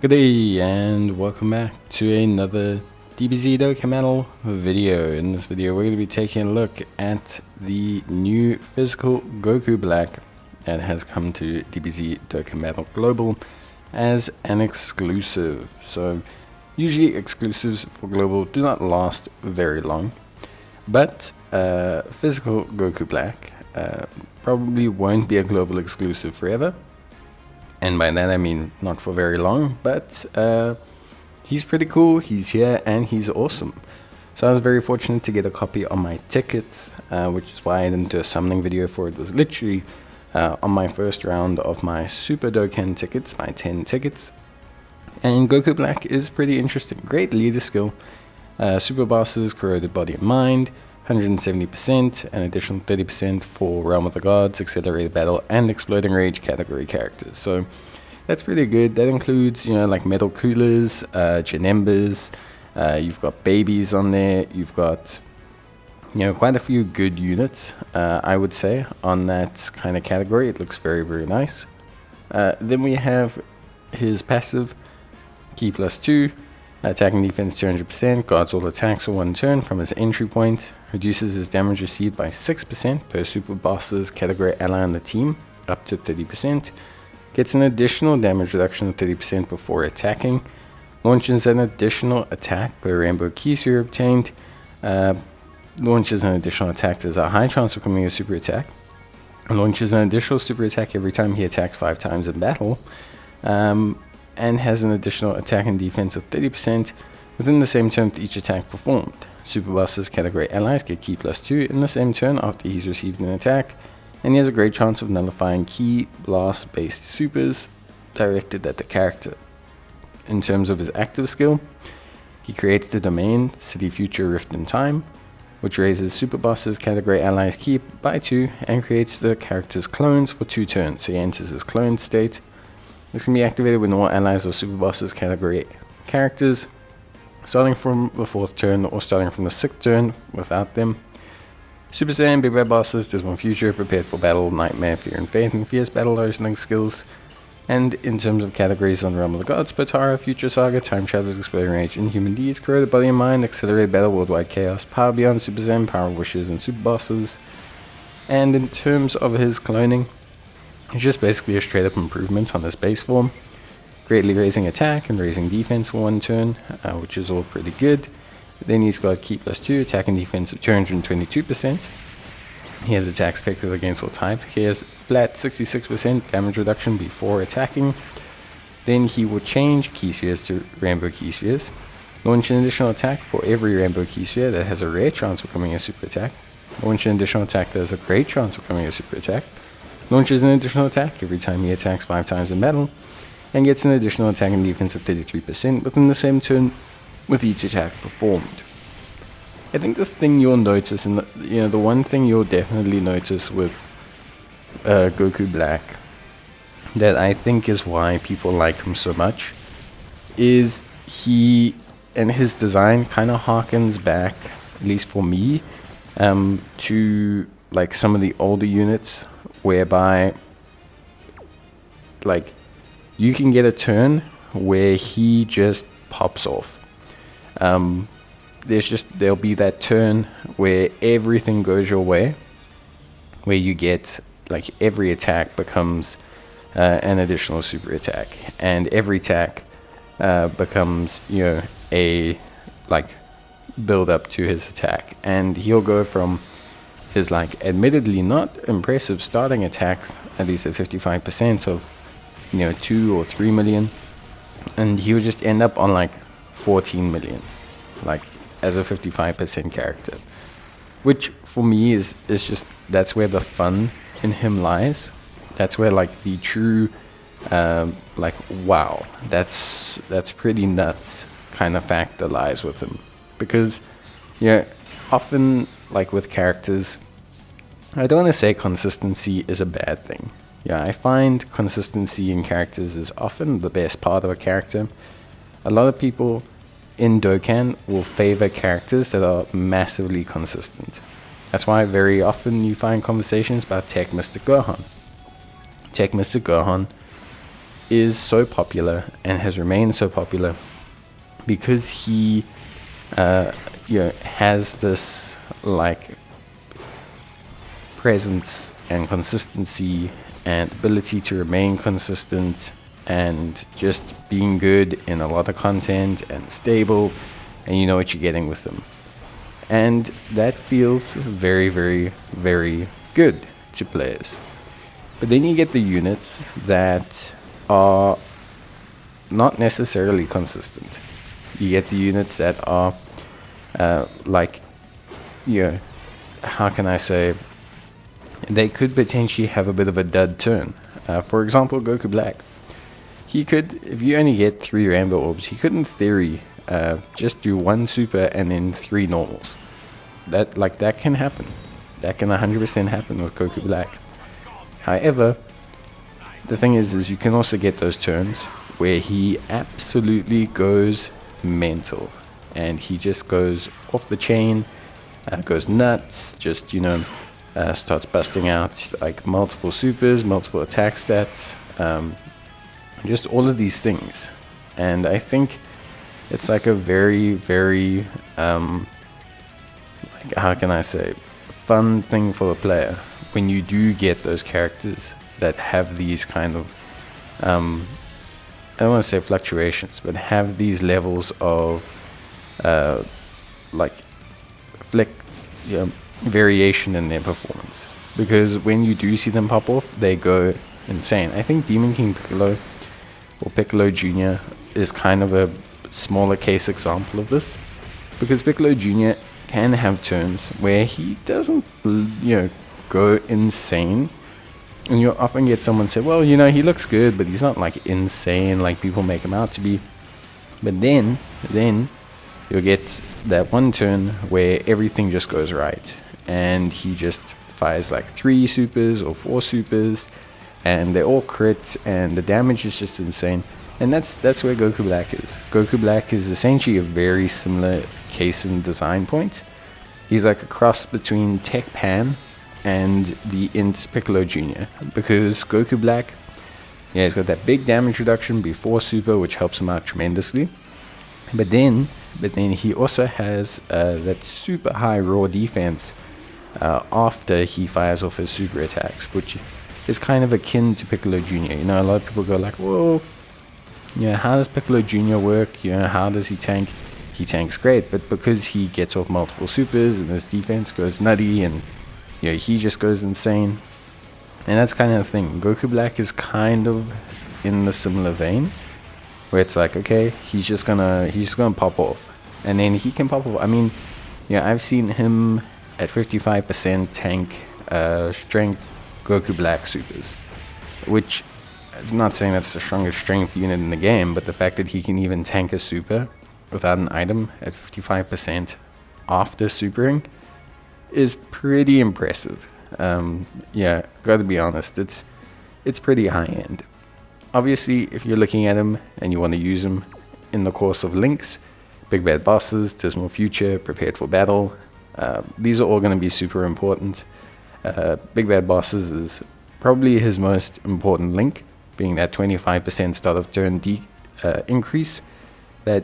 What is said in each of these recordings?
Good day and welcome back to another DBZ Dokkan video. In this video we're going to be taking a look at the new physical Goku Black that has come to DBZ Dokkan Global as an exclusive. So usually exclusives for Global do not last very long, but physical Goku Black probably won't be a global exclusive forever. And by that I mean not for very long, but he's pretty cool, he's here, and he's awesome. So I was very fortunate to get a copy on my tickets, which is why I didn't do a summoning video for it. It was literally on my first round of my Super Dokkan tickets, my 10 tickets. And Goku Black is pretty interesting. Great leader skill, super bosses, corroded body and mind, 170%, an additional 30% for Realm of the Gods, Accelerated Battle, and Exploding Rage category characters. So that's pretty good. That includes, like Metal Coolers, Janembas, you've got babies on there, you've got, quite a few good units, I would say, on that kind of category. It looks very, very nice. Then we have his passive, Key +2, attacking defense 200%, guards all attacks for 1 turn from his entry point, reduces his damage received by 6% per super boss's category ally on the team, up to 30%, gets an additional damage reduction of 30% before attacking, launches an additional attack per rainbow key sphere obtained, launches an additional attack that has a high chance of becoming a super attack, launches an additional super attack every time he attacks 5 times in battle, and has an additional attack and defense of 30% within the same turn with each attack performed. Super Boss's category allies get Key +2 in the same turn after he's received an attack, and he has a great chance of nullifying Key Blast based supers directed at the character. In terms of his active skill, he creates the domain City Future Rift in Time, which raises Super Boss's category allies Key by 2 and creates the character's clones for 2 turns, so he enters his clone state. This can be activated when all allies or Super Bosses category characters, starting from the 4th turn or starting from the 6th turn without them. Super Saiyan Big Bad Bosses, Dismal Future, Prepared for Battle, Nightmare, Fear and Faith, and Fierce Battle are his link skills. And in terms of categories on Realm of the Gods, Potara, Future Saga, Time Travelers, Exploding Rage, Inhuman Deeds, Corroded Body and Mind, Accelerated Battle, Worldwide Chaos, Power Beyond, Super Saiyan, Power Wishes, and Super Bosses. And in terms of his cloning, it's just basically a straight up improvement on his base form, greatly raising attack and raising defense for 1 turn, which is all pretty good. Then he's got Key +2, attack and defense of 222%. He has attacks effective against all type. He has flat 66% damage reduction before attacking. Then he will change Key Spheres to Rainbow Key Spheres, launch an additional attack for every Rainbow Key Sphere that has a rare chance of becoming a super attack, launch an additional attack that has a great chance of becoming a super attack, launches an additional attack every time he attacks 5 times in battle, and gets an additional attack and defense of 33% within the same turn with each attack performed. I think the thing you'll notice, and the one thing you'll definitely notice with Goku Black, that I think is why people like him so much, is he and his design kind of harkens back, at least for me, to like some of the older units, whereby like you can get a turn where he just pops off. There'll be that turn where everything goes your way, where you get like every attack becomes an additional super attack, and every attack becomes a like build up to his attack, and he'll go from his like admittedly not impressive starting attack, at least at 55% of 2 or 3 million, and he'll just end up on like 14 million, like as a 55% character, which for me is just, that's where the fun in him lies. That's where like the true like wow, that's pretty nuts kind of factor lies with him. Because often like with characters, I don't want to say consistency is a bad thing. I find consistency in characters is often the best part of a character. A lot of people in Dokkan will favor characters that are massively consistent. That's why very often you find conversations about Tech Mr. Gohan. Tech Mr. Gohan is so popular and has remained so popular because he has this like presence and consistency and ability to remain consistent and just being good in a lot of content and stable, and you know what you're getting with them. And that feels very, very, very good to players. But then you get the units that are not necessarily consistent. You get the units that are how can I say, they could potentially have a bit of a dud turn. For example, Goku Black. He could, if you only get 3 Rainbow Orbs, he could in theory just do 1 super and then 3 normals. That can happen. That can 100% happen with Goku Black. However, the thing is you can also get those turns where he absolutely goes mental. And he just goes off the chain, goes nuts, just, starts busting out like multiple supers, multiple attack stats, just all of these things. And I think it's like a very, very, how can I say, fun thing for the player when you do get those characters that have these kind of, I don't want to say fluctuations, but have these levels of variation in their performance. Because when you do see them pop off, they go insane. I think Demon King Piccolo or Piccolo Jr. is kind of a smaller case example of this, because Piccolo Jr. can have turns where he doesn't go insane, and you'll often get someone say, well, he looks good, but he's not like insane like people make him out to be. But then you'll get that one turn where everything just goes right, and he just fires like 3 supers or 4 supers, and they're all crits, and the damage is just insane. And that's where Goku Black is. Goku Black is essentially a very similar case in design point. He's like a cross between Tech Pan and the Int Piccolo Jr. Because Goku Black, he's got that big damage reduction before super, which helps him out tremendously. But then he also has that super high raw defense after he fires off his super attacks, which is kind of akin to Piccolo Jr. A lot of people go like, whoa, how does Piccolo Jr. work? How does he tank? He tanks great, but because he gets off multiple supers and his defense goes nutty, and he just goes insane. And that's kind of the thing. Goku Black is kind of in the similar vein, where it's like, okay, he's just gonna pop off, and then he can pop off. I mean, I've seen him at 55% tank strength Goku Black supers, which is not saying that's the strongest strength unit in the game, but the fact that he can even tank a super without an item at 55% after supering is pretty impressive. Gotta be honest, it's pretty high end. Obviously, if you're looking at him and you want to use him in the course of links, Big Bad Bosses, Dismal Future, Prepared for Battle, these are all going to be super important. Big Bad Bosses is probably his most important link, being that 25% start of turn increase that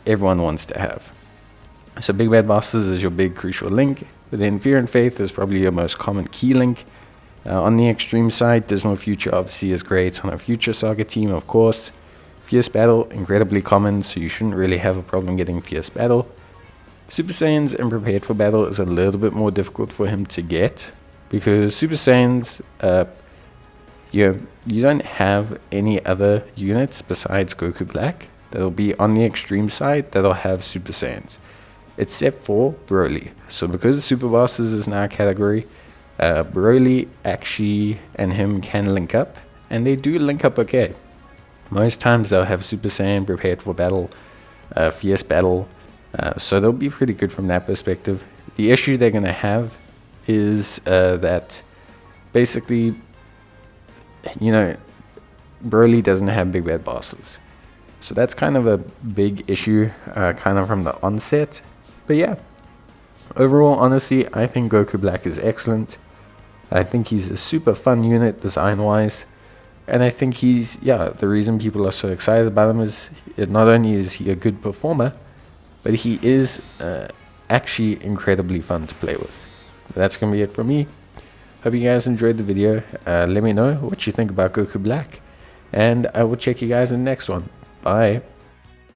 everyone wants to have. So Big Bad Bosses is your big crucial link. But then Fear and Faith is probably your most common key link. On the extreme side, Dismal Future obviously is great on a Future Saga team, of course. Fierce Battle, incredibly common, so you shouldn't really have a problem getting Fierce Battle. Super Saiyans and Prepared for Battle is a little bit more difficult for him to get, because Super Saiyans, you don't have any other units besides Goku Black that'll be on the extreme side that'll have Super Saiyans, except for Broly. So because Super Bosses is now a category, Broly actually and him can link up, and they do link up okay. Most times they'll have Super Saiyan, Prepared for Battle, Fierce Battle, so they'll be pretty good from that perspective. The issue they're going to have is that basically, Broly doesn't have Big Bad Bosses. So that's kind of a big issue, kind of from the onset. But yeah, overall, honestly, I think Goku Black is excellent. I think he's a super fun unit design-wise. And I think the reason people are so excited about him is not only is he a good performer, but he is actually incredibly fun to play with. That's going to be it from me. Hope you guys enjoyed the video. Let me know what you think about Goku Black, and I will check you guys in the next one. Bye.